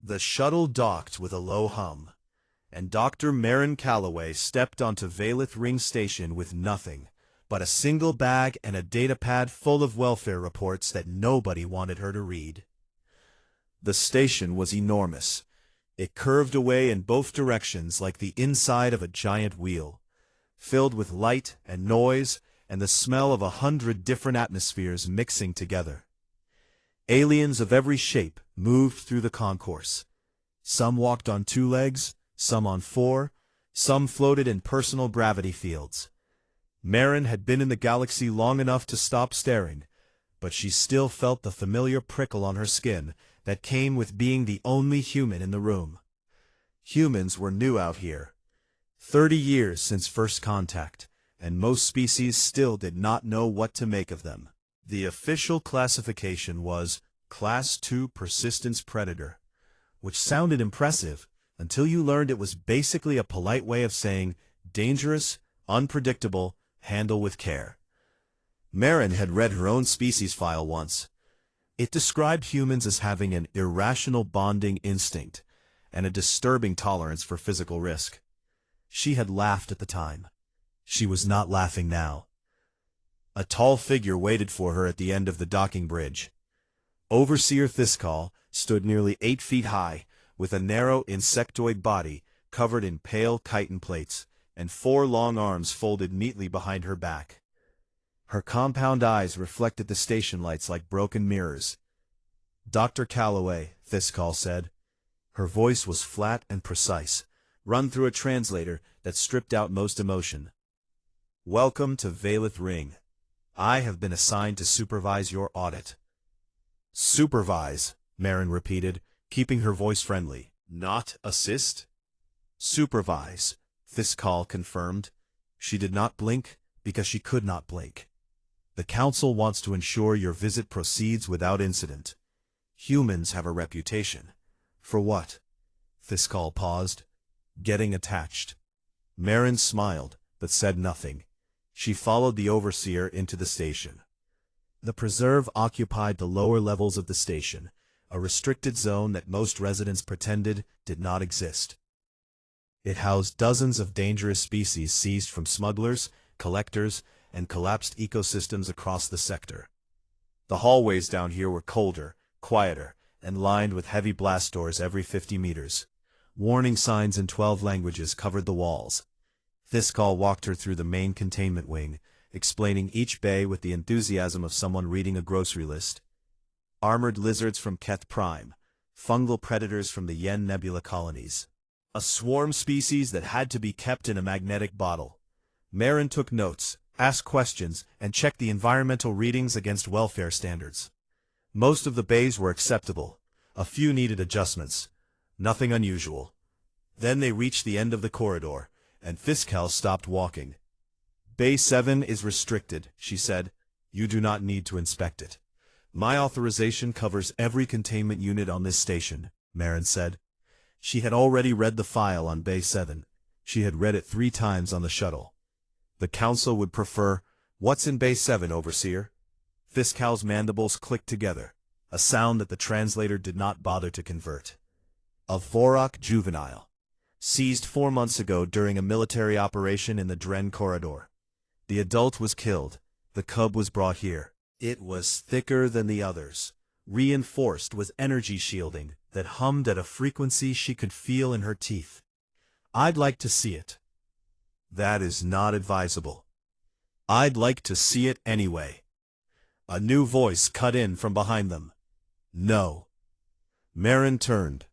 The shuttle docked with a low hum, and Dr. Marin Calloway stepped onto Valith Ring Station with nothing but a single bag and a datapad full of welfare reports that nobody wanted her to read. The station was enormous. It curved away in both directions like the inside of a giant wheel, filled with light and noise and the smell of 100 different atmospheres mixing together. Aliens of every shape moved through the concourse. Some walked on 2 legs, some on 4, some floated in personal gravity fields. Marin had been in the galaxy long enough to stop staring, but she still felt the familiar prickle on her skin that came with being the only human in the room. Humans were new out here. 30 years since first contact, and most species still did not know what to make of them. The official classification was Class 2 Persistence Predator, which sounded impressive until you learned it was basically a polite way of saying dangerous, unpredictable, handle with care. Marin had read her own species file once. It described humans as having an irrational bonding instinct and a disturbing tolerance for physical risk. She had laughed at the time. She was not laughing now. A tall figure waited for her at the end of the docking bridge. Overseer Thiskal stood nearly 8 feet high, with a narrow insectoid body covered in pale chitin plates, and 4 long arms folded neatly behind her back. Her compound eyes reflected the station lights like broken mirrors. "Dr. Calloway," Thiskal said. Her voice was flat and precise, run through a translator that stripped out most emotion. "Welcome to Valith Ring. I have been assigned to supervise your audit." "Supervise," Marin repeated, keeping her voice friendly. "Not assist?" "Supervise," Thiskal confirmed. She did not blink because she could not blink. "The Council wants to ensure your visit proceeds without incident. Humans have a reputation." "For what?" Thiskal paused. "Getting attached." Marin smiled, but said nothing. She followed the Overseer into the station. The preserve occupied the lower levels of the station, a restricted zone that most residents pretended did not exist. It housed dozens of dangerous species seized from smugglers, collectors, and collapsed ecosystems across the sector. The hallways down here were colder, quieter, and lined with heavy blast doors every 50 meters. Warning signs in 12 languages covered the walls. Thiskal walked her through the main containment wing, explaining each bay with the enthusiasm of someone reading a grocery list. Armored lizards from Keth Prime, fungal predators from the Yen Nebula colonies. A swarm species that had to be kept in a magnetic bottle. Marin took notes, asked questions, and checked the environmental readings against welfare standards. Most of the bays were acceptable. A few needed adjustments. Nothing unusual. Then they reached the end of the corridor, and Thiskal stopped walking. "Bay 7 is restricted," she said. "You do not need to inspect it." "My authorization covers every containment unit on this station," Marin said. She had already read the file on Bay 7. She had read it 3 times on the shuttle. "The Council would prefer—" "What's in Bay 7, Overseer?" Thiskal's mandibles clicked together, a sound that the translator did not bother to convert. "A Vorok juvenile. Seized 4 months ago during a military operation in the Dren corridor. The adult was killed. The cub was brought here. It was thicker than the others, reinforced with energy shielding that hummed at a frequency she could feel in her teeth. I'd like to see it." "That is not advisable." "I'd like to see it anyway." A new voice cut in from behind them. "No." Marin turned.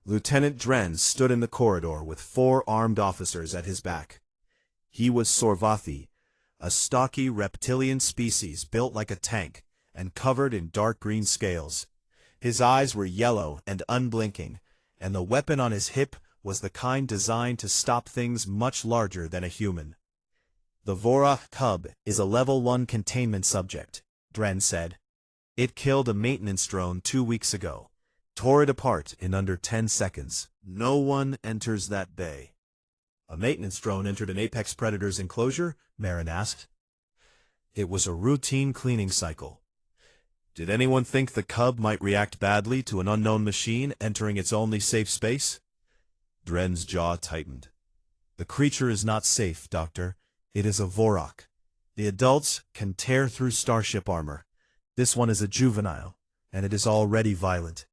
Lieutenant Dren stood in the corridor with 4 armed officers at his back. He was Sorvathi, a stocky reptilian species built like a tank and covered in dark green scales. His eyes were yellow and unblinking, and the weapon on his hip was the kind designed to stop things much larger than a human. "The Vorok cub is a level 1 containment subject," Dren said. "It killed a maintenance drone 2 weeks ago. Tore it apart in under 10 seconds. No one enters that bay." "A maintenance drone entered an apex predator's enclosure?" Marin asked. "It was a routine cleaning cycle. Did anyone think the cub might react badly to an unknown machine entering its only safe space? Dren's jaw tightened. The creature is not safe, Doctor. It is a Vorok. The adults can tear through starship armor. This one is a juvenile, and it is already violent.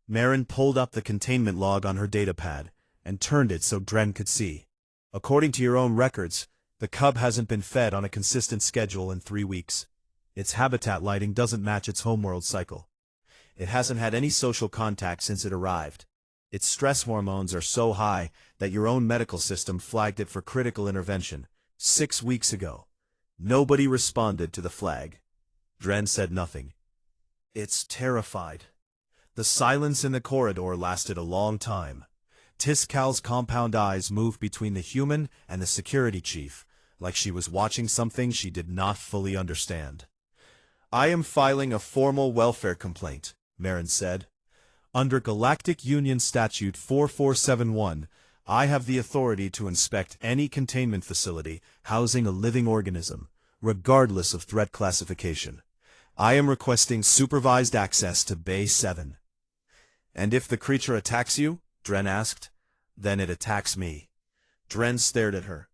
Marin pulled up the containment log on her datapad and turned it so Dren could see. According to your own records, the cub hasn't been fed on a consistent schedule in 3 weeks. Its habitat lighting doesn't match its homeworld cycle. It hasn't had any social contact since it arrived. Its stress hormones are so high that your own medical system flagged it for critical intervention 6 weeks ago. Nobody responded to the flag. Dren said nothing. It's terrified. The silence in the corridor lasted a long time. Tiscal's compound eyes moved between the human and the security chief, like she was watching something she did not fully understand. I am filing a formal welfare complaint, Marin said. Under Galactic Union Statute 4471, I have the authority to inspect any containment facility housing a living organism, regardless of threat classification. I am requesting supervised access to Bay 7. And if the creature attacks you? Dren asked. Then it attacks me. Dren stared at her.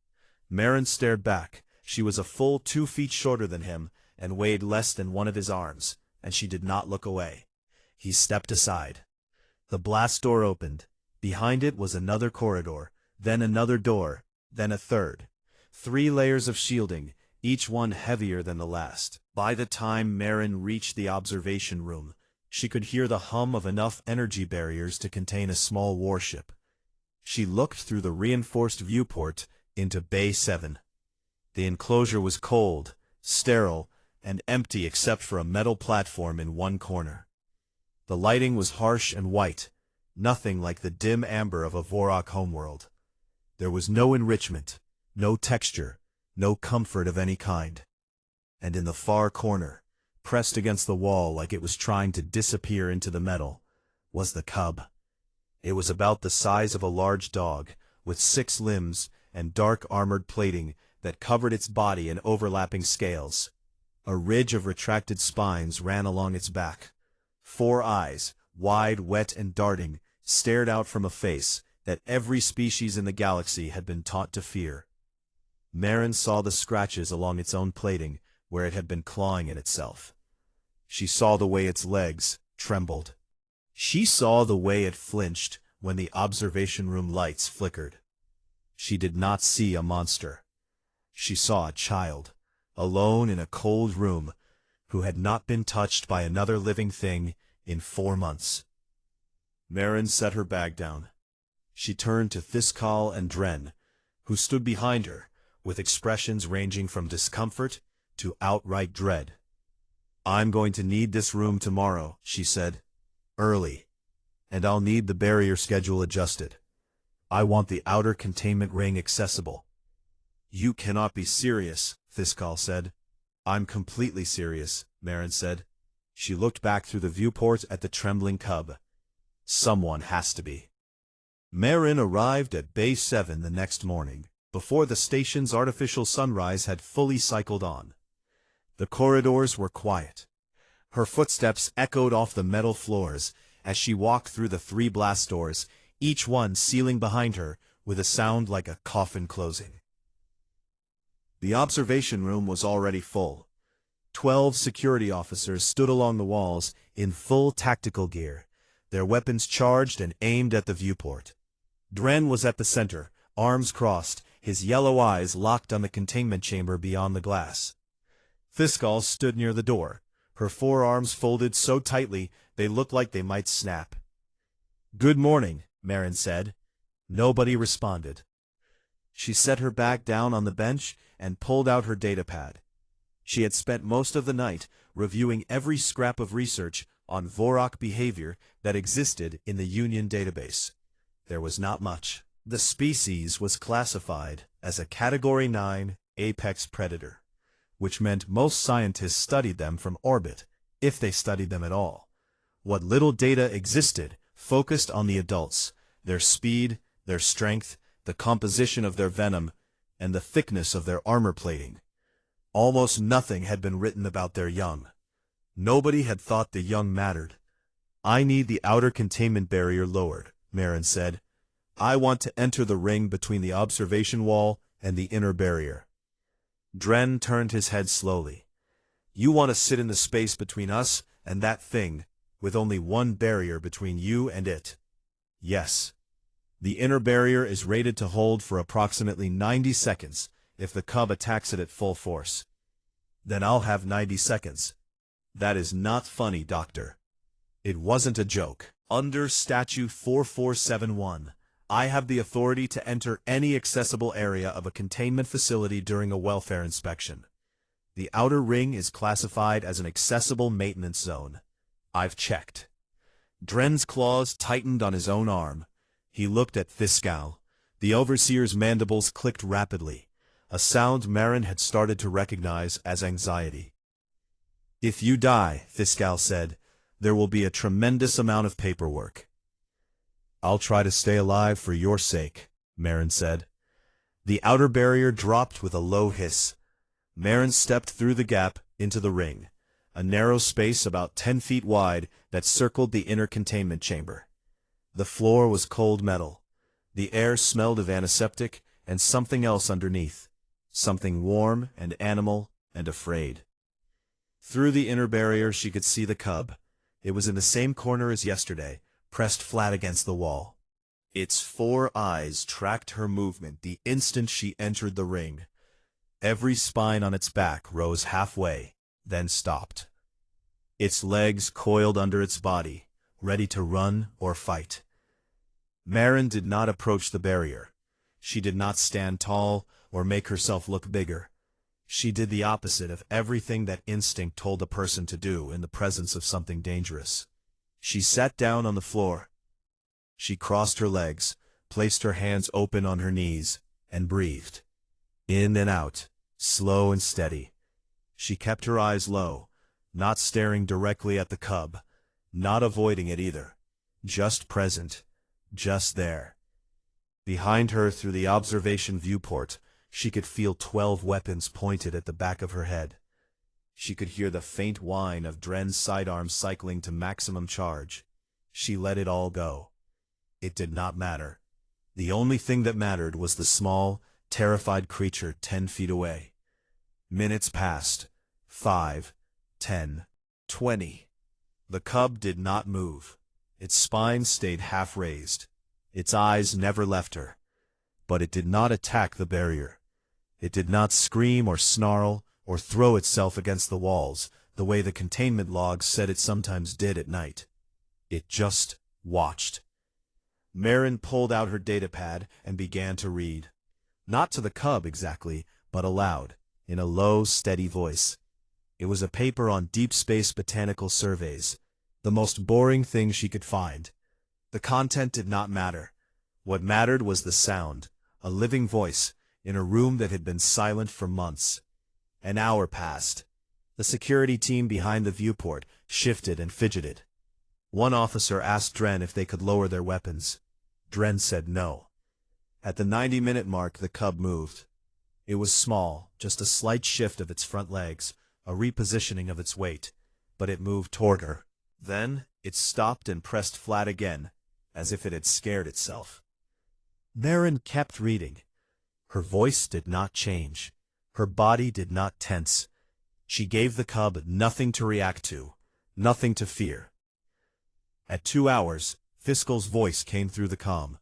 Marin stared back. She was a full 2 feet shorter than him and weighed less than one of his arms, and she did not look away. He stepped aside. The blast door opened. Behind it was another corridor, then another door, then a third. 3 layers of shielding, each one heavier than the last. By the time Marin reached the observation room, she could hear the hum of enough energy barriers to contain a small warship. She looked through the reinforced viewport into Bay 7. The enclosure was cold, sterile, and empty except for a metal platform in one corner. The lighting was harsh and white, nothing like the dim amber of a Vorok homeworld. There was no enrichment, no texture, no comfort of any kind. And in the far corner, pressed against the wall like it was trying to disappear into the metal, was the cub. It was about the size of a large dog, with 6 limbs and dark armored plating that covered its body in overlapping scales. A ridge of retracted spines ran along its back. 4 eyes, wide, wet, and darting, stared out from a face that every species in the galaxy had been taught to fear. Marin saw the scratches along its own plating where it had been clawing at itself. She saw the way its legs trembled. She saw the way it flinched when the observation room lights flickered. She did not see a monster. She saw a child, alone in a cold room, who had not been touched by another living thing in 4 months. Marin set her bag down. She turned to Thiskal and Dren, who stood behind her, with expressions ranging from discomfort to outright dread. I'm going to need this room tomorrow, she said. Early. And I'll need the barrier schedule adjusted. I want the outer containment ring accessible. You cannot be serious, Thiskal said. I'm completely serious, Marin said. She looked back through the viewport at the trembling cub. Someone has to be. Marin arrived at Bay 7 the next morning, before the station's artificial sunrise had fully cycled on. The corridors were quiet. Her footsteps echoed off the metal floors as she walked through the 3 blast doors, each one sealing behind her with a sound like a coffin closing. The observation room was already full. 12 security officers stood along the walls in full tactical gear, their weapons charged and aimed at the viewport. Dren was at the center, arms crossed, his yellow eyes locked on the containment chamber beyond the glass. Thiskal stood near the door, her forearms folded so tightly they looked like they might snap. Good morning, Marin said. Nobody responded. She set her back down on the bench and pulled out her datapad. She had spent most of the night reviewing every scrap of research on Vorok behavior that existed in the Union database. There was not much. The species was classified as a Category 9 apex predator, which meant most scientists studied them from orbit, if they studied them at all. What little data existed focused on the adults, their speed, their strength, the composition of their venom, and the thickness of their armor plating. Almost nothing had been written about their young. Nobody had thought the young mattered. I need the outer containment barrier lowered, Marin said. I want to enter the ring between the observation wall and the inner barrier. Dren turned his head slowly. You want to sit in the space between us and that thing, with only one barrier between you and it? Yes. The inner barrier is rated to hold for approximately 90 seconds if the cub attacks it at full force. Then I'll have 90 seconds. That is not funny, Doctor. It wasn't a joke. Under Statute 4471, I have the authority to enter any accessible area of a containment facility during a welfare inspection. The outer ring is classified as an accessible maintenance zone. I've checked. Dren's claws tightened on his own arm. He looked at Fiskal. The overseer's mandibles clicked rapidly, a sound Marin had started to recognize as anxiety. If you die, Fiskal said, there will be a tremendous amount of paperwork. I'll try to stay alive for your sake, Marin said. The outer barrier dropped with a low hiss. Marin stepped through the gap into the ring, a narrow space about 10 feet wide that circled the inner containment chamber. The floor was cold metal. The air smelled of antiseptic and something else underneath, something warm and animal and afraid. Through the inner barrier she could see the cub. It was in the same corner as yesterday, pressed flat against the wall. Its 4 eyes tracked her movement the instant she entered the ring. Every spine on its back rose halfway, then stopped. Its legs coiled under its body, ready to run or fight. Marin did not approach the barrier. She did not stand tall or make herself look bigger. She did the opposite of everything that instinct told a person to do in the presence of something dangerous. She sat down on the floor. She crossed her legs, placed her hands open on her knees, and breathed. In and out, slow and steady. She kept her eyes low, not staring directly at the cub, not avoiding it either. Just present, just there. Behind her through the observation viewport, she could feel 12 weapons pointed at the back of her head. She could hear the faint whine of Dren's sidearm cycling to maximum charge. She let it all go. It did not matter. The only thing that mattered was the small, terrified creature 10 feet away. Minutes passed. 5, 10, 20. The cub did not move. Its spine stayed half raised. Its eyes never left her. But it did not attack the barrier. It did not scream or snarl or throw itself against the walls the way the containment logs said it sometimes did at night. It just watched. Marin pulled out her datapad and began to read. Not to the cub exactly, but aloud, in a low, steady voice. It was a paper on deep space botanical surveys, the most boring thing she could find. The content did not matter. What mattered was the sound, a living voice, in a room that had been silent for months. An hour passed. The security team behind the viewport shifted and fidgeted. One officer asked Dren if they could lower their weapons. Dren said no. At the 90-minute mark, the cub moved. It was small, just a slight shift of its front legs, a repositioning of its weight, but it moved toward her. Then it stopped and pressed flat again, as if it had scared itself. Marin kept reading. Her voice did not change. Her body did not tense. She gave the cub nothing to react to, nothing to fear. At 2 hours, Fiskal's voice came through the comm.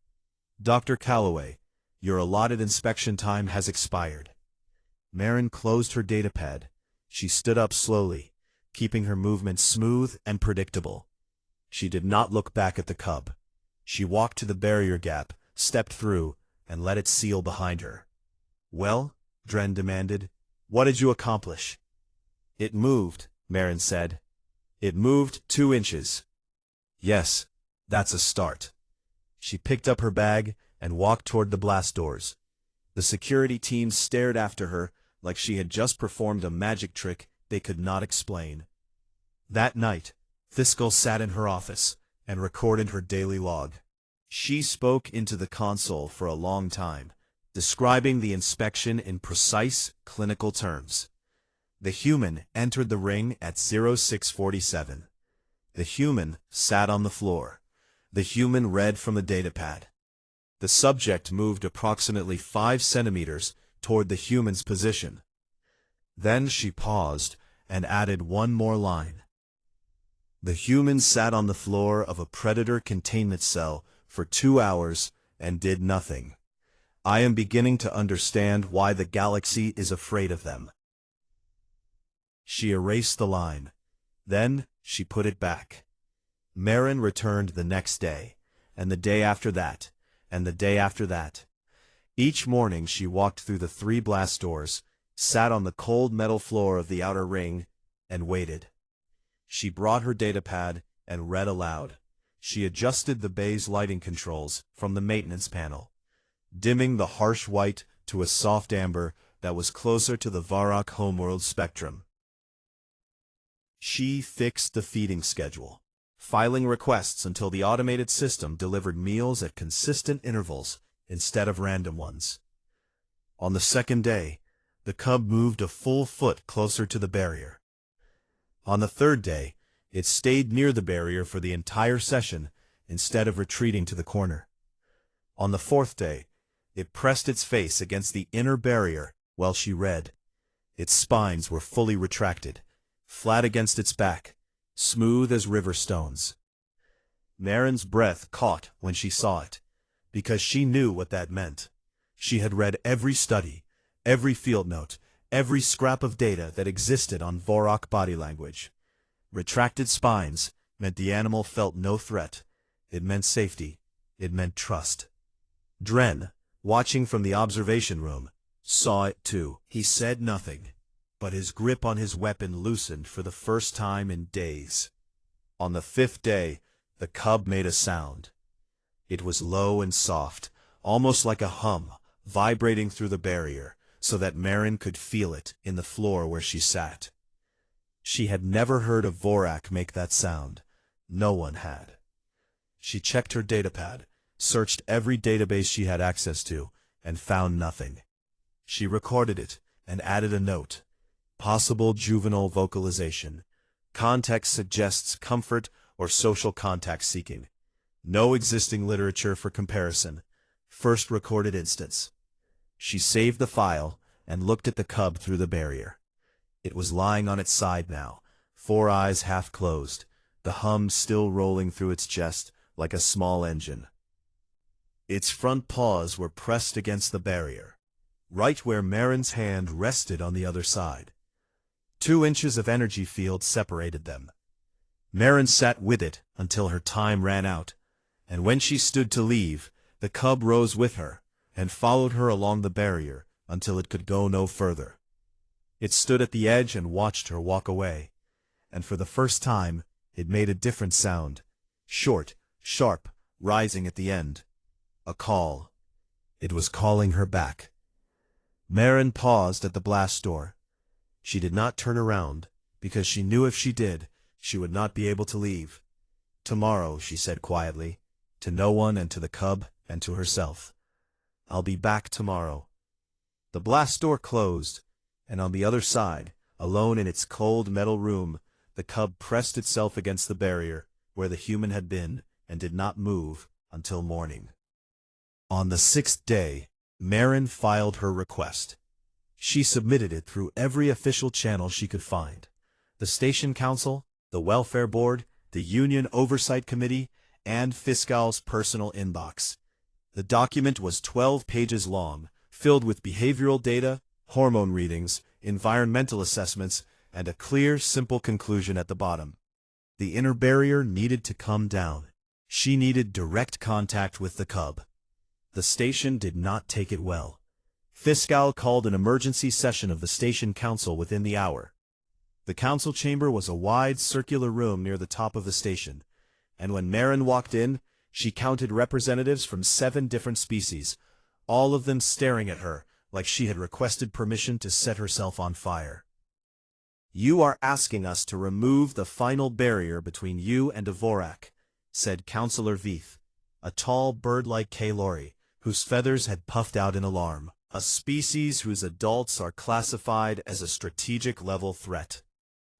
Dr. Calloway, your allotted inspection time has expired. Marin closed her datapad. She stood up slowly, keeping her movement smooth and predictable. She did not look back at the cub. She walked to the barrier gap, stepped through, and let it seal behind her. Well, Dren demanded, what did you accomplish? It moved, Marin said. It moved 2 inches. Yes, that's a start. She picked up her bag and walked toward the blast doors. The security team stared after her like she had just performed a magic trick they could not explain. That night, Fiskal sat in her office and recorded her daily log. She spoke into the console for a long time, describing the inspection in precise, clinical terms. The human entered the ring at 0647. The human sat on the floor. The human read from the datapad. The subject moved approximately 5 centimeters toward the human's position. Then she paused and added one more line. The human sat on the floor of a predator containment cell for 2 hours and did nothing. I am beginning to understand why the galaxy is afraid of them. She erased the line. Then she put it back. Marin returned the next day, and the day after that, and the day after that. Each morning she walked through the 3 blast doors, sat on the cold metal floor of the outer ring, and waited. She brought her datapad and read aloud. She adjusted the bay's lighting controls from the maintenance panel, dimming the harsh white to a soft amber that was closer to the Varrock homeworld spectrum. She fixed the feeding schedule, filing requests until the automated system delivered meals at consistent intervals instead of random ones. On the second day, the cub moved a full foot closer to the barrier. On the third day, it stayed near the barrier for the entire session instead of retreating to the corner. On the fourth day, it pressed its face against the inner barrier while she read. Its spines were fully retracted, flat against its back, smooth as river stones. Marin's breath caught when she saw it, because she knew what that meant. She had read every study, every field note, every scrap of data that existed on Varrock body language. Retracted spines meant the animal felt no threat. It meant safety. It meant trust. Dren, watching from the observation room, saw it too. He said nothing, but his grip on his weapon loosened for the first time in days. On the 5th day, the cub made a sound. It was low and soft, almost like a hum, vibrating through the barrier, so that Marin could feel it in the floor where she sat. She had never heard a Vorak make that sound. No one had. She checked her datapad, searched every database she had access to, and found nothing. She recorded it and added a note. Possible juvenile vocalization. Context suggests comfort or social contact seeking. No existing literature for comparison. First recorded instance. She saved the file and looked at the cub through the barrier. It was lying on its side now, 4 eyes half closed, the hum still rolling through its chest like a small engine. Its front paws were pressed against the barrier, right where Marin's hand rested on the other side. 2 inches of energy field separated them. Marin sat with it until her time ran out, and when she stood to leave, the cub rose with her and followed her along the barrier until it could go no further. It stood at the edge and watched her walk away, and for the first time it made a different sound, short, sharp, rising at the end. A call. It was calling her back. Marin paused at the blast door. She did not turn around, because she knew if she did, she would not be able to leave. Tomorrow, she said quietly, to no one and to the cub and to herself. I'll be back tomorrow. The blast door closed, and on the other side, alone in its cold metal room, the cub pressed itself against the barrier where the human had been and did not move until morning. On the 6th day, Marin filed her request. She submitted it through every official channel she could find. The Station Council, the Welfare Board, the Union Oversight Committee, and Fiscal's personal inbox. The document was 12 pages long, filled with behavioral data, hormone readings, environmental assessments, and a clear, simple conclusion at the bottom. The inner barrier needed to come down. She needed direct contact with the cub. The station did not take it well. Fiscal called an emergency session of the Station Council within the hour. The council chamber was a wide circular room near the top of the station, and when Marin walked in, she counted representatives from 7 different species, all of them staring at her like she had requested permission to set herself on fire. You are asking us to remove the final barrier between you and a Vorak, said Councillor Veith, a tall bird-like Kalori, whose feathers had puffed out in alarm. A species whose adults are classified as a strategic level threat.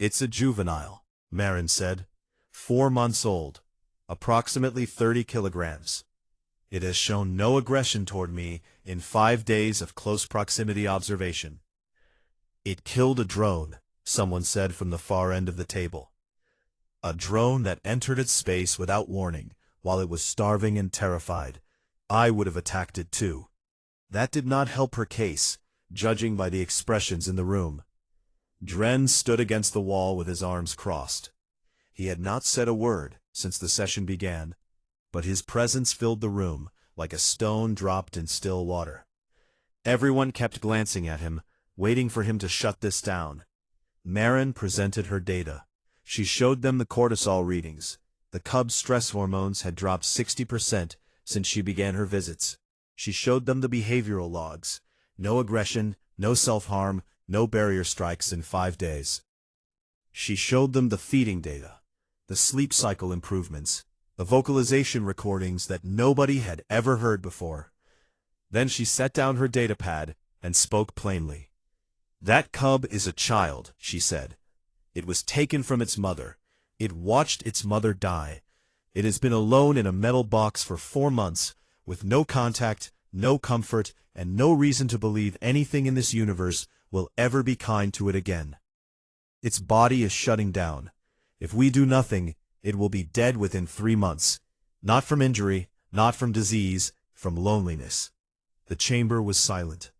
It's a juvenile, Marin said. 4 months old. Approximately 30 kilograms. It has shown no aggression toward me in 5 days of close proximity observation. It killed a drone, someone said from the far end of the table. A drone that entered its space without warning, while it was starving and terrified. I would have attacked it too. That did not help her case, judging by the expressions in the room. Dren stood against the wall with his arms crossed. He had not said a word since the session began, but his presence filled the room like a stone dropped in still water. Everyone kept glancing at him, waiting for him to shut this down. Marin presented her data. She showed them the cortisol readings. The cub's stress hormones had dropped 60% since she began her visits. She showed them the behavioral logs. No aggression, no self-harm, no barrier strikes in 5 days. She showed them the feeding data, the sleep cycle improvements, the vocalization recordings that nobody had ever heard before. Then she set down her datapad and spoke plainly. That cub is a child, she said. It was taken from its mother. It watched its mother die. It has been alone in a metal box for 4 months, with no contact, no comfort, and no reason to believe anything in this universe will ever be kind to it again. Its body is shutting down. If we do nothing, it will be dead within 3 months. Not from injury, not from disease, from loneliness. The chamber was silent.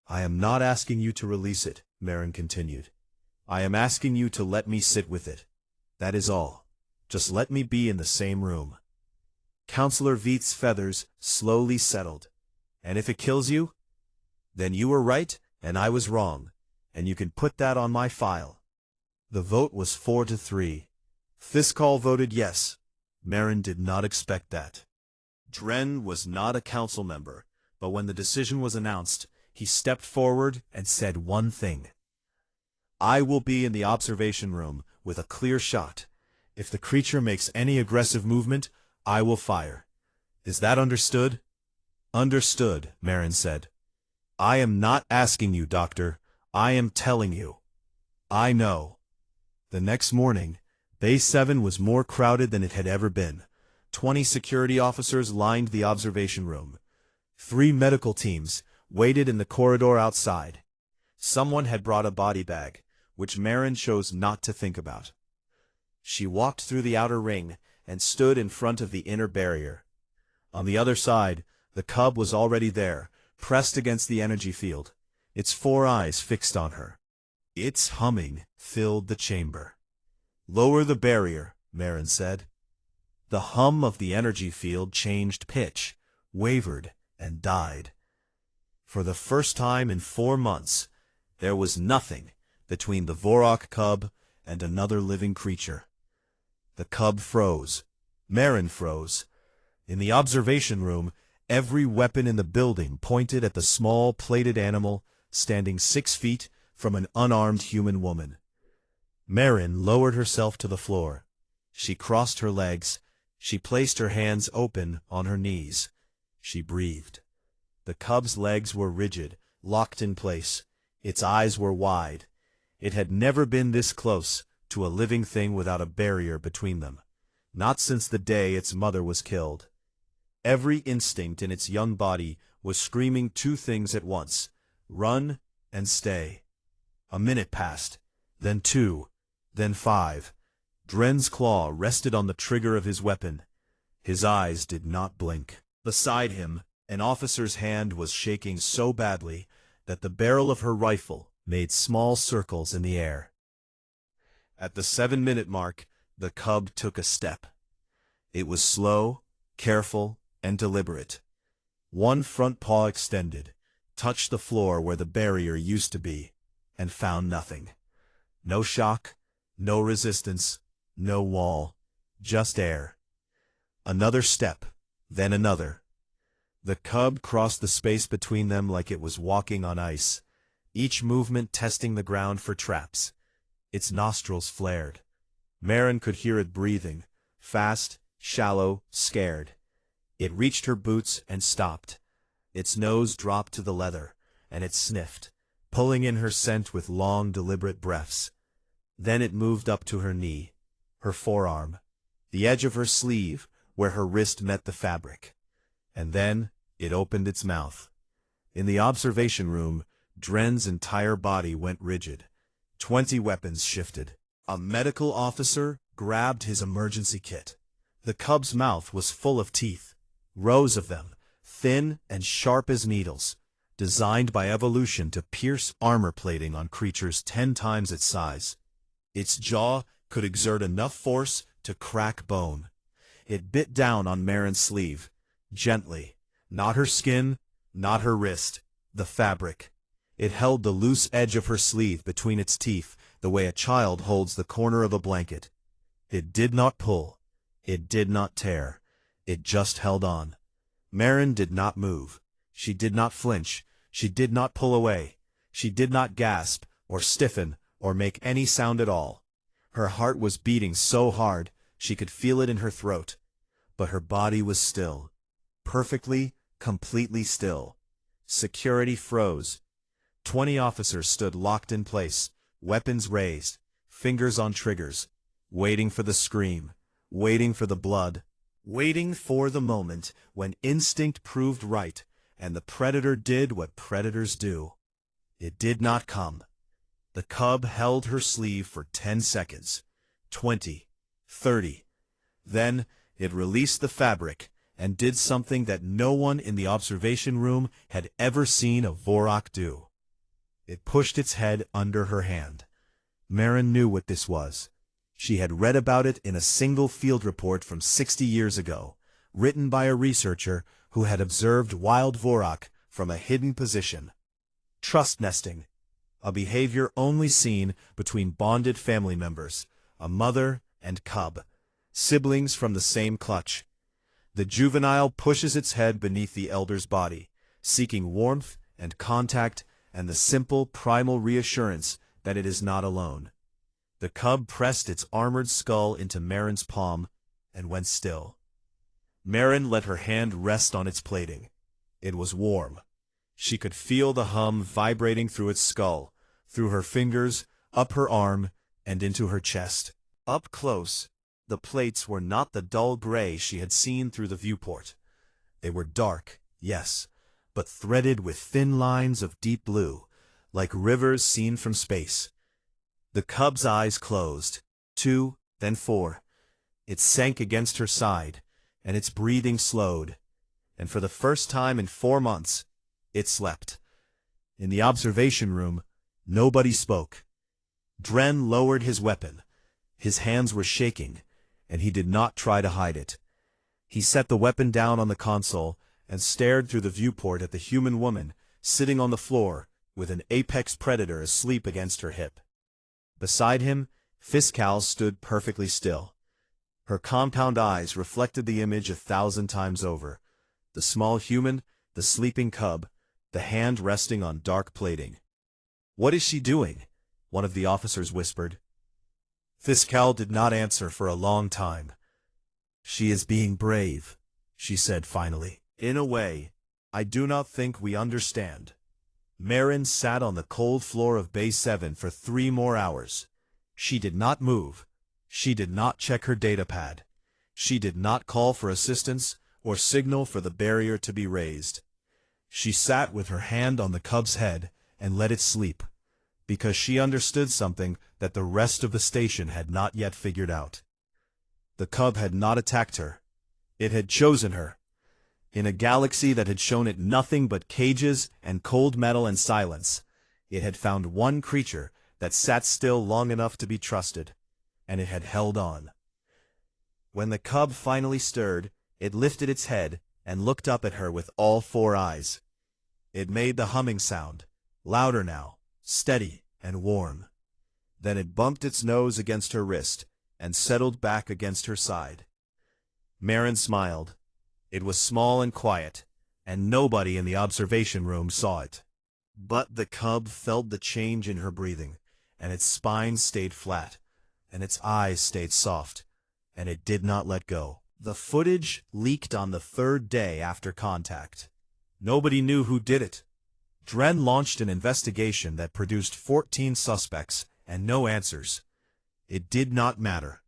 I am not asking you to release it, Marin continued. I am asking you to let me sit with it. That is all. Just let me be in the same room. Counselor Veith's feathers slowly settled. And if it kills you? Then you were right, and I was wrong, and you can put that on my file. The vote was 4-3. Fiskal voted yes. Marin did not expect that. Dren was not a council member, but when the decision was announced, he stepped forward and said one thing. I will be in the observation room with a clear shot. If the creature makes any aggressive movement, I will fire. Is that understood? Understood, Marin said. I am not asking you, Doctor. I am telling you. I know. The next morning, Bay 7 was more crowded than it had ever been. 20 security officers lined the observation room. 3 medical teams waited in the corridor outside. Someone had brought a body bag, which Marin chose not to think about. She walked through the outer ring and stood in front of the inner barrier. On the other side, the cub was already there, pressed against the energy field, its 4 eyes fixed on her. Its humming filled the chamber. Lower the barrier, Marin said. The hum of the energy field changed pitch, wavered, and died. For the first time in 4 months, there was nothing between the Vorok cub and another living creature. The cub froze. Marin froze. In the observation room, every weapon in the building pointed at the small plated animal standing 6 feet from an unarmed human woman. Marin lowered herself to the floor. She crossed her legs. She placed her hands open on her knees. She breathed. The cub's legs were rigid, locked in place. Its eyes were wide. It had never been this close to a living thing without a barrier between them. Not since the day its mother was killed. Every instinct in its young body was screaming 2 things at once: run and stay. A minute passed, then 2, then 5. Dren's claw rested on the trigger of his weapon. His eyes did not blink. Beside him, an officer's hand was shaking so badly that the barrel of her rifle made small circles in the air. At the 7-minute mark, the cub took a step. It was slow, careful, and deliberate. One front paw extended, touched the floor where the barrier used to be, and found nothing. No shock, no resistance, no wall, just air. Another step, then another. The cub crossed the space between them like it was walking on ice, each movement testing the ground for traps. Its nostrils flared. Marin could hear it breathing, fast, shallow, scared. It reached her boots and stopped. Its nose dropped to the leather, and it sniffed, pulling in her scent with long, deliberate breaths. Then it moved up to her knee, her forearm, the edge of her sleeve, where her wrist met the fabric. And then it opened its mouth. In the observation room, Dren's entire body went rigid. 20 weapons shifted. A medical officer grabbed his emergency kit. The cub's mouth was full of teeth, rows of them, thin and sharp as needles, designed by evolution to pierce armor plating on creatures 10 times its size. Its jaw could exert enough force to crack bone. It bit down on Marin's sleeve, gently. Not her skin, not her wrist, the fabric. It held the loose edge of her sleeve between its teeth, the way a child holds the corner of a blanket. It did not pull. It did not tear. It just held on. Marin did not move. She did not flinch. She did not pull away. She did not gasp, or stiffen, or make any sound at all. Her heart was beating so hard, she could feel it in her throat. But her body was still. Perfectly, completely still. Security froze. 20 officers stood locked in place, weapons raised, fingers on triggers, waiting for the scream, waiting for the blood, waiting for the moment when instinct proved right and the predator did what predators do. It did not come. The cub held her sleeve for 10 seconds, 20, 30. Then it released the fabric and did something that no one in the observation room had ever seen a Vorak do. It pushed its head under her hand. Marin knew what this was. She had read about it in a single field report from 60 years ago, written by a researcher who had observed wild Vorak from a hidden position. Trust nesting, a behavior only seen between bonded family members, a mother and cub, siblings from the same clutch. The juvenile pushes its head beneath the elder's body, seeking warmth and contact and the simple primal reassurance that it is not alone. The cub pressed its armored skull into Marin's palm and went still. Marin let her hand rest on its plating. It was warm. She could feel the hum vibrating through its skull, through her fingers, up her arm, and into her chest. Up close, the plates were not the dull gray she had seen through the viewport. They were dark, yes, but threaded with thin lines of deep blue, like rivers seen from space. The cub's eyes closed, 2, then 4. It sank against her side, and its breathing slowed. And for the first time in 4 months, it slept. In the observation room, nobody spoke. Dren lowered his weapon. His hands were shaking, and he did not try to hide it. He set the weapon down on the console and stared through the viewport at the human woman sitting on the floor with an apex predator asleep against her hip. Beside him, Fiskal stood perfectly still. Her compound eyes reflected the image 1,000 times over. The small human, the sleeping cub, the hand resting on dark plating. "What is she doing?" one of the officers whispered. Fiskal did not answer for a long time. "She is being brave," she said finally. "In a way, I do not think we understand." Marin sat on the cold floor of Bay 7 for 3 more hours. She did not move. She did not check her datapad. She did not call for assistance or signal for the barrier to be raised. She sat with her hand on the cub's head and let it sleep, because she understood something that the rest of the station had not yet figured out. The cub had not attacked her. It had chosen her. In a galaxy that had shown it nothing but cages and cold metal and silence, it had found one creature that sat still long enough to be trusted, and it had held on. When the cub finally stirred, it lifted its head and looked up at her with all 4 eyes. It made the humming sound, louder now, steady and warm. Then it bumped its nose against her wrist and settled back against her side. Marin smiled. It was small and quiet, and nobody in the observation room saw it. But the cub felt the change in her breathing, and its spine stayed flat, and its eyes stayed soft, and it did not let go. The footage leaked on the 3rd day after contact. Nobody knew who did it. Dren launched an investigation that produced 14 suspects and no answers. It did not matter.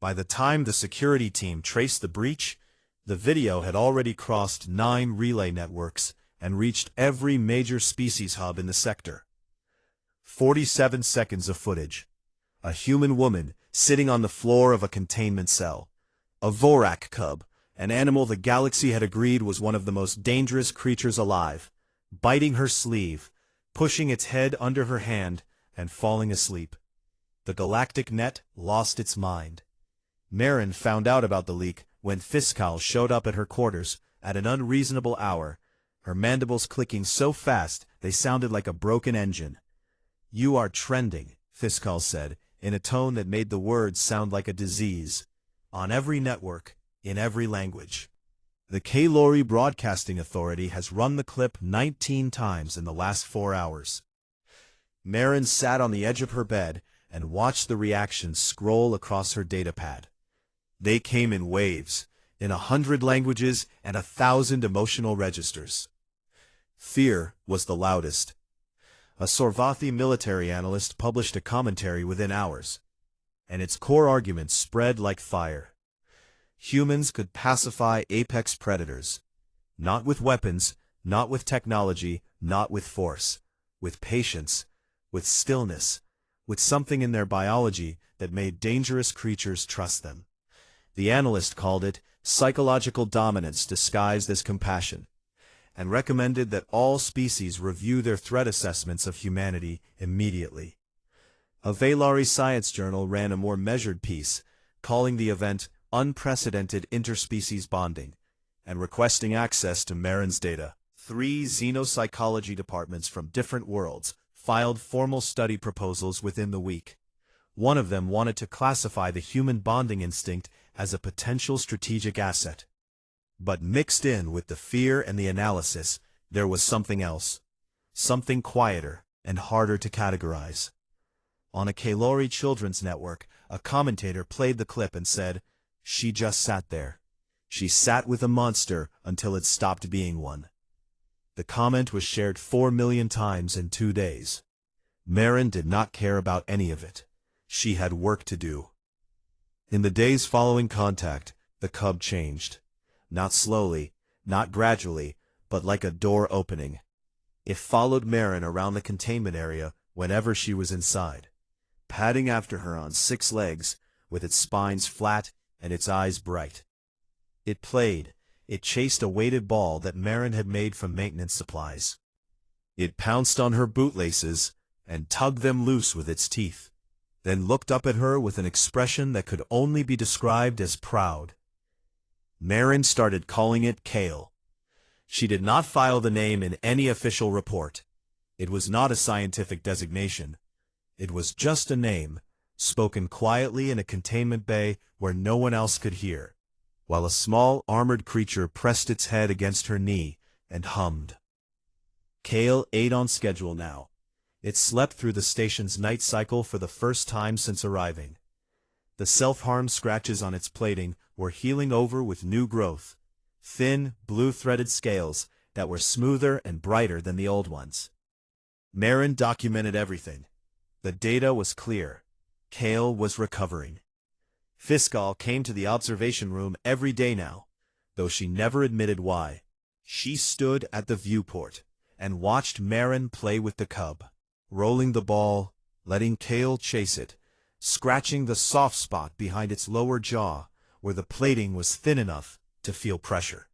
By the time the security team traced the breach, the video had already crossed 9 relay networks and reached every major species hub in the sector. 47 seconds of footage. A human woman sitting on the floor of a containment cell. A Vorak cub, an animal the galaxy had agreed was one of the most dangerous creatures alive, biting her sleeve, pushing its head under her hand, and falling asleep. The galactic net lost its mind. Marin found out about the leak when Fiskal showed up at her quarters at an unreasonable hour, her mandibles clicking so fast they sounded like a broken engine. "You are trending," Fiskal said, in a tone that made the words sound like a disease. "On every network, in every language." The Kalori Broadcasting Authority has run the clip 19 times in the last 4 hours. Marin sat on the edge of her bed and watched the reactions scroll across her datapad. They came in waves, in 100 languages and 1,000 emotional registers. Fear was the loudest. A Sorvathi military analyst published a commentary within hours, and its core arguments spread like fire. Humans could pacify apex predators. Not with weapons, not with technology, not with force. With patience, with stillness, with something in their biology that made dangerous creatures trust them. The analyst called it psychological dominance disguised as compassion, and recommended that all species review their threat assessments of humanity immediately. A Valari science journal ran a more measured piece, calling the event unprecedented interspecies bonding, and requesting access to Marin's data. 3 xenopsychology departments from different worlds filed formal study proposals within the week. One of them wanted to classify the human bonding instinct as a potential strategic asset. But mixed in with the fear and the analysis, there was something else. Something quieter and harder to categorize. On a Kalori children's network, a commentator played the clip and said, "She just sat there. She sat with a monster until it stopped being one." The comment was shared 4 million times in 2 days. Marin did not care about any of it. She had work to do. In the days following contact, the cub changed. Not slowly, not gradually, but like a door opening. It followed Marin around the containment area whenever she was inside, padding after her on 6 legs, with its spines flat and its eyes bright. It played. It chased a weighted ball that Marin had made from maintenance supplies. It pounced on her bootlaces and tugged them loose with its teeth, then looked up at her with an expression that could only be described as proud. Marin started calling it Kale. She did not file the name in any official report. It was not a scientific designation. It was just a name, spoken quietly in a containment bay where no one else could hear, while a small armored creature pressed its head against her knee and hummed. Kale ate on schedule now. It slept through the station's night cycle for the first time since arriving. The self-harm scratches on its plating were healing over with new growth, thin, blue-threaded scales that were smoother and brighter than the old ones. Marin documented everything. The data was clear. Kale was recovering. Fiskal came to the observation room every day now, though she never admitted why. She stood at the viewport and watched Marin play with the cub, rolling the ball, letting Kale chase it, scratching the soft spot behind its lower jaw where the plating was thin enough to feel pressure.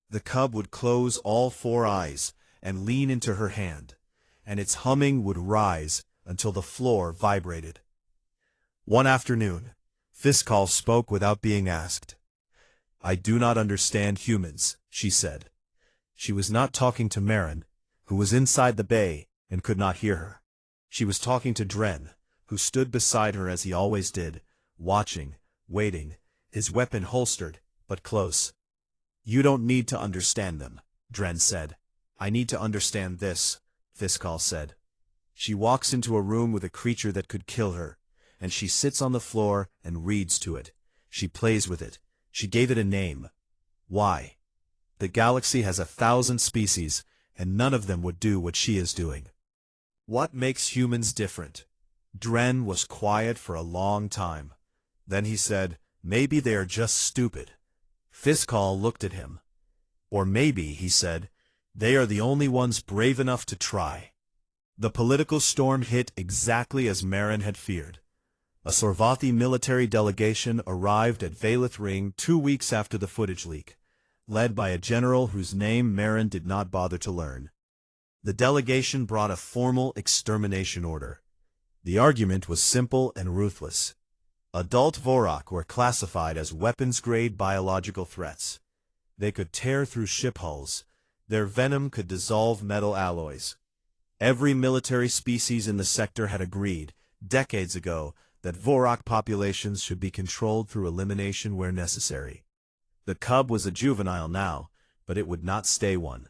The cub would close all 4 eyes and lean into her hand, and its humming would rise until the floor vibrated. One afternoon, Fiskal spoke without being asked. "I do not understand humans," she said. She was not talking to Marin, who was inside the bay and could not hear her. She was talking to Dren, who stood beside her as he always did, watching, waiting, his weapon holstered, but close. "You don't need to understand them," Dren said. "I need to understand this," Fiskal said. She walks into a room with a creature that could kill her, and she sits on the floor and reads to it. She plays with it. She gave it a name. Why? The galaxy has 1,000 species, and none of them would do what she is doing. What makes humans different? Dren was quiet for a long time. Then he said, maybe they are just stupid. Fiskal looked at him. Or maybe, he said, they are the only ones brave enough to try. The political storm hit exactly as Marin had feared. A Sorvathi military delegation arrived at Valith Ring 2 weeks after the footage leak, led by a general whose name Marin did not bother to learn. The delegation brought a formal extermination order. The argument was simple and ruthless. Adult Vorak were classified as weapons-grade biological threats. They could tear through ship hulls. Their venom could dissolve metal alloys. Every military species in the sector had agreed, decades ago, that Vorak populations should be controlled through elimination where necessary. The cub was a juvenile now, but it would not stay one.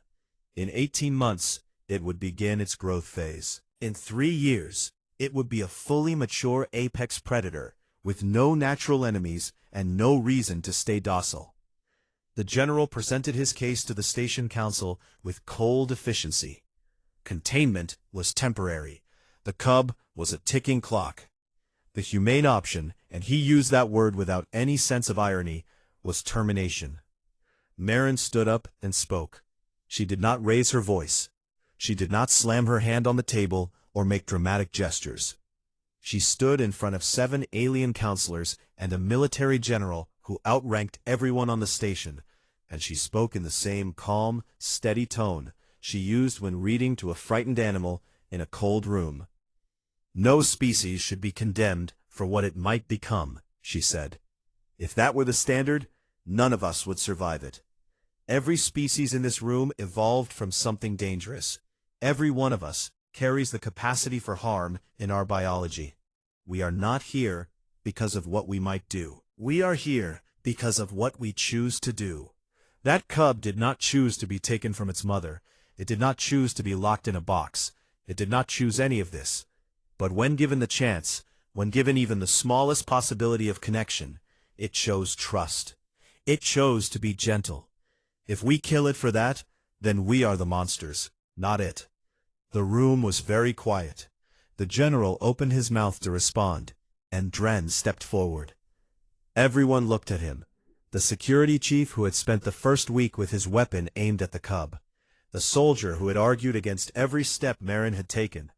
In 18 months, it would begin its growth phase. In 3 years, it would be a fully mature apex predator, with no natural enemies and no reason to stay docile. The general presented his case to the station council with cold efficiency. Containment was temporary. The cub was a ticking clock. The humane option, and he used that word without any sense of irony, was termination. Marin stood up and spoke. She did not raise her voice. She did not slam her hand on the table or make dramatic gestures. She stood in front of 7 alien counselors and a military general who outranked everyone on the station, and she spoke in the same calm, steady tone she used when reading to a frightened animal in a cold room. No species should be condemned for what it might become, she said. If that were the standard, none of us would survive it. Every species in this room evolved from something dangerous. Every one of us carries the capacity for harm in our biology. We are not here because of what we might do. We are here because of what we choose to do. That cub did not choose to be taken from its mother. It did not choose to be locked in a box. It did not choose any of this. But when given the chance, when given even the smallest possibility of connection, it chose trust. It chose to be gentle. If we kill it for that, then we are the monsters, not it. The room was very quiet. The general opened his mouth to respond, and Dren stepped forward. Everyone looked at him. The security chief who had spent the first week with his weapon aimed at the cub. The soldier who had argued against every step Marin had taken.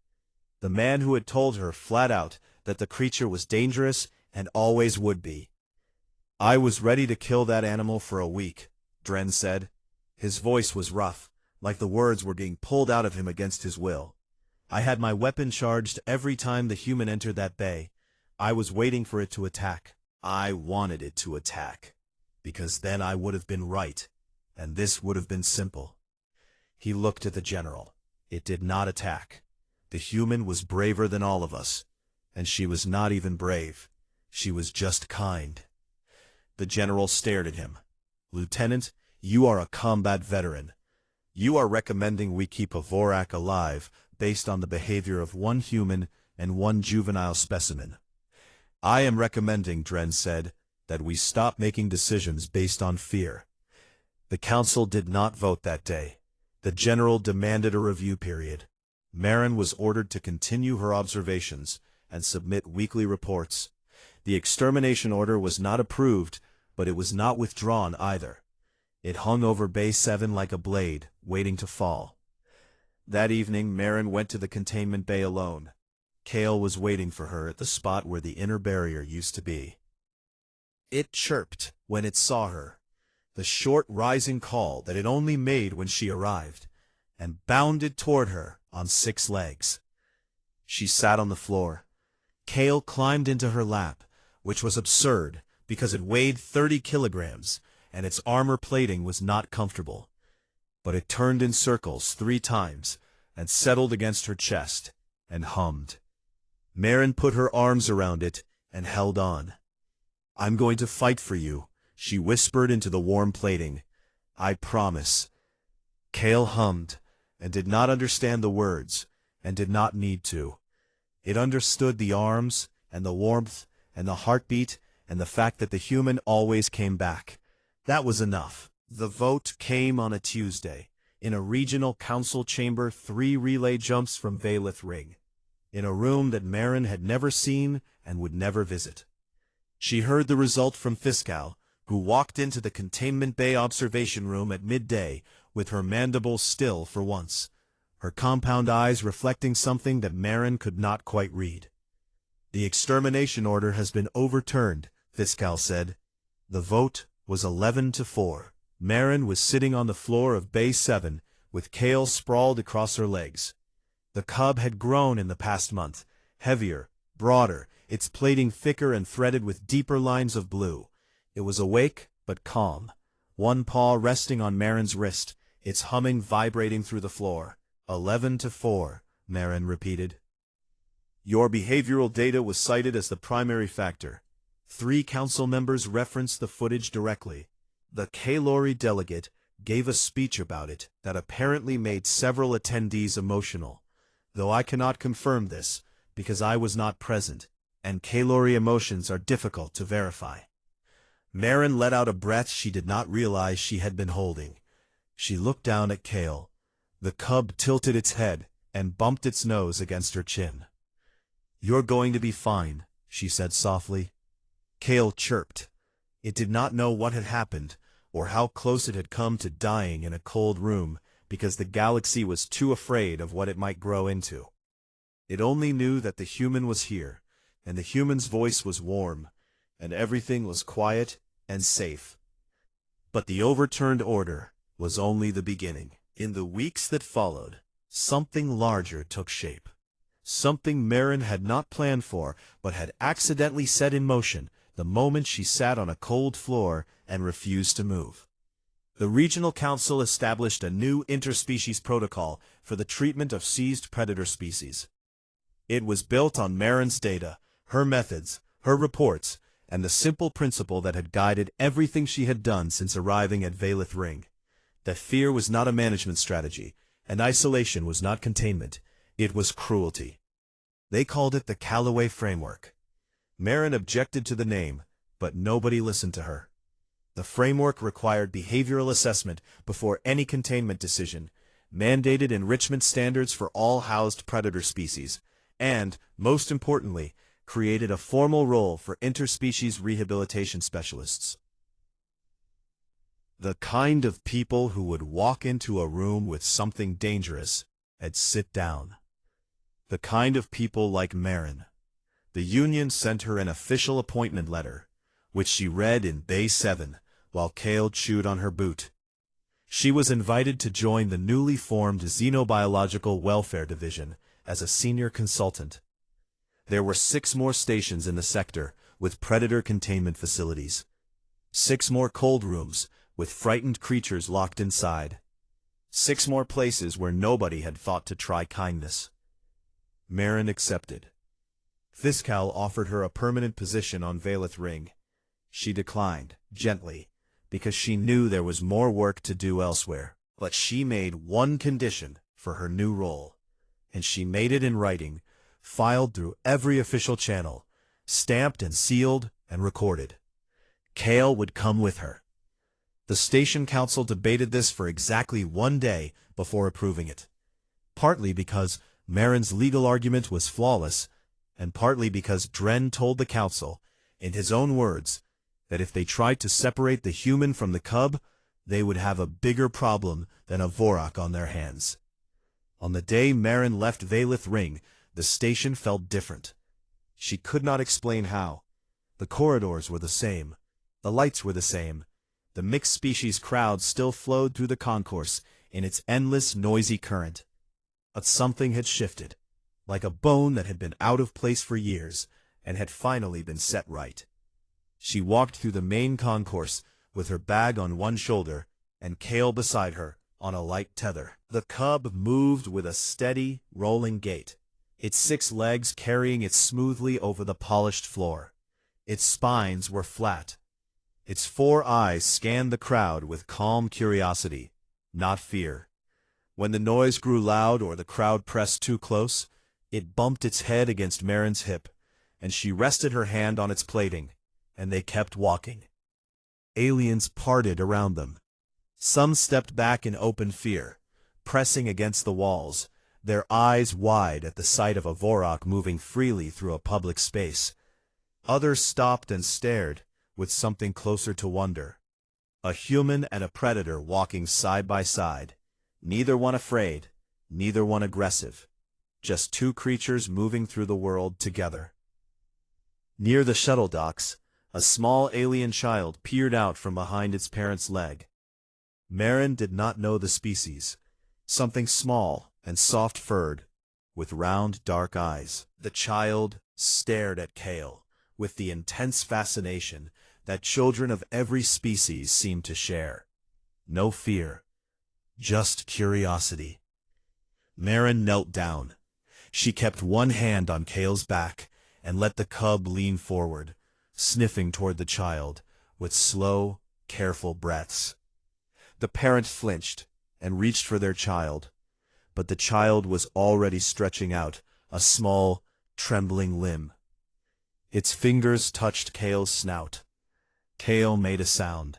The man who had told her flat out that the creature was dangerous and always would be. I was ready to kill that animal for a week, Dren said. His voice was rough, like the words were being pulled out of him against his will. I had my weapon charged every time the human entered that bay. I was waiting for it to attack. I wanted it to attack, because then I would have been right, and this would have been simple. He looked at the general. It did not attack. The human was braver than all of us, and she was not even brave. She was just kind. The general stared at him. Lieutenant, you are a combat veteran. You are recommending we keep a Vorak alive based on the behavior of one human and one juvenile specimen. I am recommending, Dren said, that we stop making decisions based on fear. The council did not vote that day. The general demanded a review period. Marin was ordered to continue her observations and submit weekly reports. The extermination order was not approved, but it was not withdrawn either. It hung over Bay 7 like a blade, waiting to fall. That evening, Marin went to the containment bay alone. Kale was waiting for her at the spot where the inner barrier used to be. It chirped when it saw her, the short rising call that it only made when she arrived, and bounded toward her on 6 legs. She sat on the floor. Kale climbed into her lap, which was absurd because it weighed 30 kilograms, and its armor plating was not comfortable. But it turned in circles 3 times, and settled against her chest, and hummed. Marin put her arms around it and held on. I'm going to fight for you, she whispered into the warm plating. I promise. Kale hummed, and did not understand the words, and did not need to. It understood the arms, and the warmth, and the heartbeat, and the fact that the human always came back. That was enough. The vote came on a Tuesday. In a regional council chamber 3 relay jumps from Valeth Ring. In a room that Marin had never seen and would never visit. She heard the result from Fiskal, who walked into the containment bay observation room at midday with her mandibles still for once, her compound eyes reflecting something that Marin could not quite read. "The extermination order has been overturned," Fiskal said. The vote was 11-4. Marin was sitting on the floor of Bay 7, with Kale sprawled across her legs. The cub had grown in the past month, heavier, broader, its plating thicker and threaded with deeper lines of blue. It was awake, but calm, one paw resting on Marin's wrist, its humming vibrating through the floor. 11-4, Marin repeated. "Your behavioral data was cited as the primary factor." 3 council members referenced the footage directly. The Kalori delegate gave a speech about it that apparently made several attendees emotional, though I cannot confirm this because I was not present, and Kalori emotions are difficult to verify. Marin let out a breath she did not realize she had been holding. She looked down at Kale. The cub tilted its head and bumped its nose against her chin. "You're going to be fine," she said softly. Kale chirped. It did not know what had happened, or how close it had come to dying in a cold room, because the galaxy was too afraid of what it might grow into. It only knew that the human was here, and the human's voice was warm, and everything was quiet and safe. But the overturned order was only the beginning. In the weeks that followed, something larger took shape. Something Marin had not planned for, but had accidentally set in motion the moment she sat on a cold floor and refused to move. The Regional Council established a new interspecies protocol for the treatment of seized predator species. It was built on Marin's data, her methods, her reports, and the simple principle that had guided everything she had done since arriving at Valeth Ring. That fear was not a management strategy, and isolation was not containment, it was cruelty. They called it the Callaway Framework. Marin objected to the name, but nobody listened to her. The framework required behavioral assessment before any containment decision, mandated enrichment standards for all housed predator species, and, most importantly, created a formal role for interspecies rehabilitation specialists. The kind of people who would walk into a room with something dangerous and sit down. The kind of people like Marin. The union sent her an official appointment letter, which she read in Bay 7, while Kale chewed on her boot. She was invited to join the newly formed Xenobiological Welfare Division as a senior consultant. There were 6 more stations in the sector with predator containment facilities. 6 more cold rooms with frightened creatures locked inside. 6 more places where nobody had thought to try kindness. Marin accepted. Fiskal offered her a permanent position on Valeth Ring. She declined, gently, because she knew there was more work to do elsewhere. But she made one condition for her new role, and she made it in writing, filed through every official channel, stamped and sealed and recorded. Kale would come with her. The station council debated this for exactly 1 day before approving it, partly because Marin's legal argument was flawless, and partly because Dren told the council, in his own words, that if they tried to separate the human from the cub, they would have a bigger problem than a Vorak on their hands. On the day Marin left Valeth Ring, the station felt different. She could not explain how. The corridors were the same. The lights were the same. The mixed-species crowd still flowed through the concourse in its endless, noisy current. But something had shifted, like a bone that had been out of place for years and had finally been set right. She walked through the main concourse with her bag on one shoulder and Kale beside her on a light tether. The cub moved with a steady, rolling gait, its 6 legs carrying it smoothly over the polished floor. Its spines were flat. Its 4 eyes scanned the crowd with calm curiosity, not fear. When the noise grew loud or the crowd pressed too close, it bumped its head against Marin's hip, and she rested her hand on its plating, and they kept walking. Aliens parted around them. Some stepped back in open fear, pressing against the walls, their eyes wide at the sight of a Vorak moving freely through a public space. Others stopped and stared, with something closer to wonder. A human and a predator walking side by side, neither one afraid, neither one aggressive. Just two creatures moving through the world together. Near the shuttle docks, a small alien child peered out from behind its parent's leg. Marin did not know the species. Something small and soft-furred, with round, dark eyes. The child stared at Kale with the intense fascination that children of every species seem to share. No fear, just curiosity. Marin knelt down. She kept one hand on Kale's back and let the cub lean forward, sniffing toward the child with slow, careful breaths. The parent flinched and reached for their child, but the child was already stretching out a small, trembling limb. Its fingers touched Kale's snout. Kale made a sound.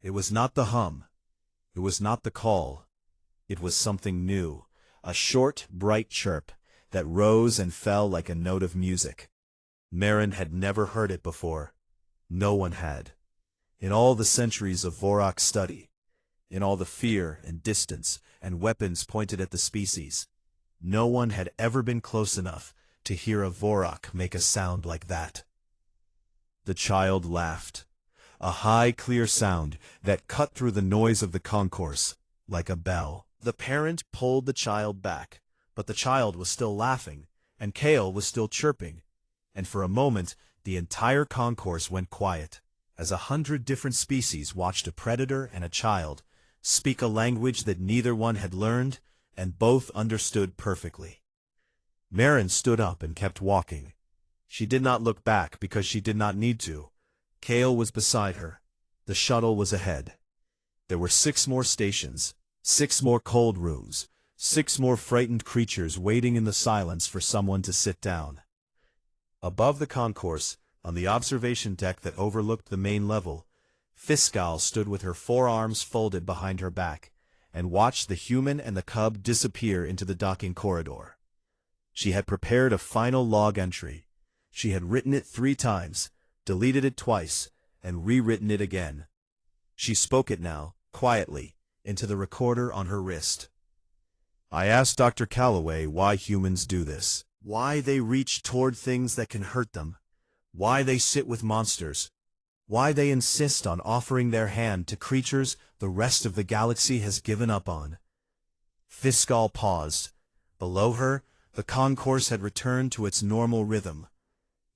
It was not the hum. It was not the call. It was something new, a short, bright chirp that rose and fell like a note of music. Marin had never heard it before. No one had. In all the centuries of Vorak study, in all the fear and distance and weapons pointed at the species, no one had ever been close enough to hear a Vorak make a sound like that. The child laughed, a high, clear sound that cut through the noise of the concourse like a bell. The parent pulled the child back, but the child was still laughing, and Kale was still chirping, and for a moment the entire concourse went quiet, as 100 different species watched a predator and a child speak a language that neither one had learned and both understood perfectly. Marin stood up and kept walking. She did not look back because she did not need to. Kale was beside her. The shuttle was ahead. There were 6 more stations, 6 more cold rooms, 6 more frightened creatures waiting in the silence for someone to sit down. Above the concourse, on the observation deck that overlooked the main level, Fiskal stood with her forearms folded behind her back and watched the human and the cub disappear into the docking corridor. She had prepared a final log entry. She had written it 3 times, deleted it twice, and rewritten it again. She spoke it now, quietly, into the recorder on her wrist. I asked Dr. Calloway why humans do this. Why they reach toward things that can hurt them. Why they sit with monsters. Why they insist on offering their hand to creatures the rest of the galaxy has given up on. Fiskal paused. Below her, the concourse had returned to its normal rhythm.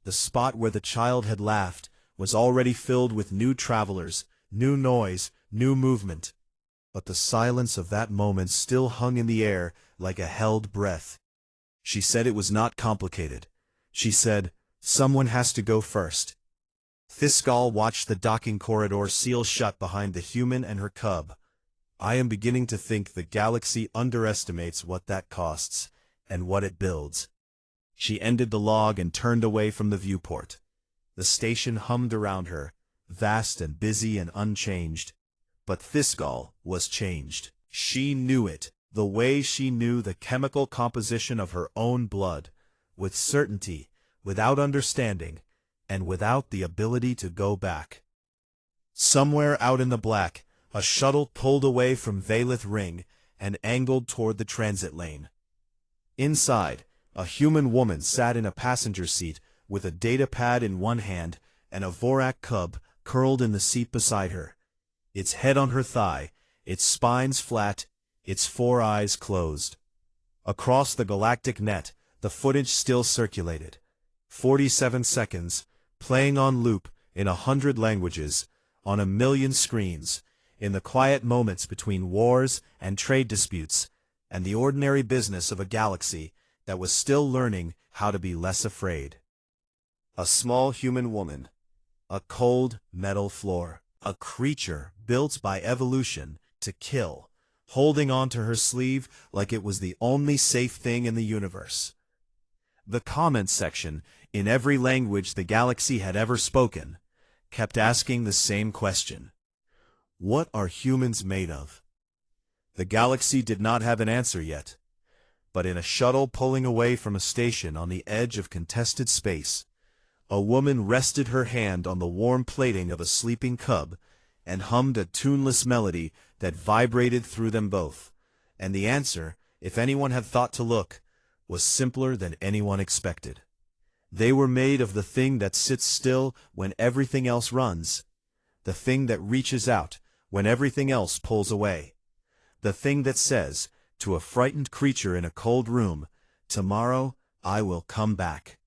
The spot where the child had laughed was already filled with new travelers, new noise, new movement. But the silence of that moment still hung in the air like a held breath. She said it was not complicated. She said, someone has to go first. Fiskal watched the docking corridor seal shut behind the human and her cub. I am beginning to think the galaxy underestimates what that costs, and what it builds. She ended the log and turned away from the viewport. The station hummed around her, vast and busy and unchanged. But Fiskal was changed. She knew it, the way she knew the chemical composition of her own blood, with certainty, without understanding, and without the ability to go back. Somewhere out in the black, a shuttle pulled away from Valith Ring and angled toward the transit lane. Inside, a human woman sat in a passenger seat with a data pad in one hand and a Vorak cub curled in the seat beside her, its head on her thigh, its spines flat, its 4 eyes closed. Across the galactic net, the footage still circulated. 47 seconds, playing on loop in 100 languages, on 1,000,000 screens, in the quiet moments between wars and trade disputes, and the ordinary business of a galaxy that was still learning how to be less afraid. A small human woman, a cold metal floor, a creature built by evolution to kill, holding on to her sleeve like it was the only safe thing in the universe. The comments section, in every language the galaxy had ever spoken, kept asking the same question. What are humans made of? The galaxy did not have an answer yet, but in a shuttle pulling away from a station on the edge of contested space, a woman rested her hand on the warm plating of a sleeping cub and hummed a tuneless melody that vibrated through them both. And the answer, if anyone had thought to look, was simpler than anyone expected. They were made of the thing that sits still when everything else runs, the thing that reaches out when everything else pulls away, the thing that says, to a frightened creature in a cold room, "Tomorrow I will come back."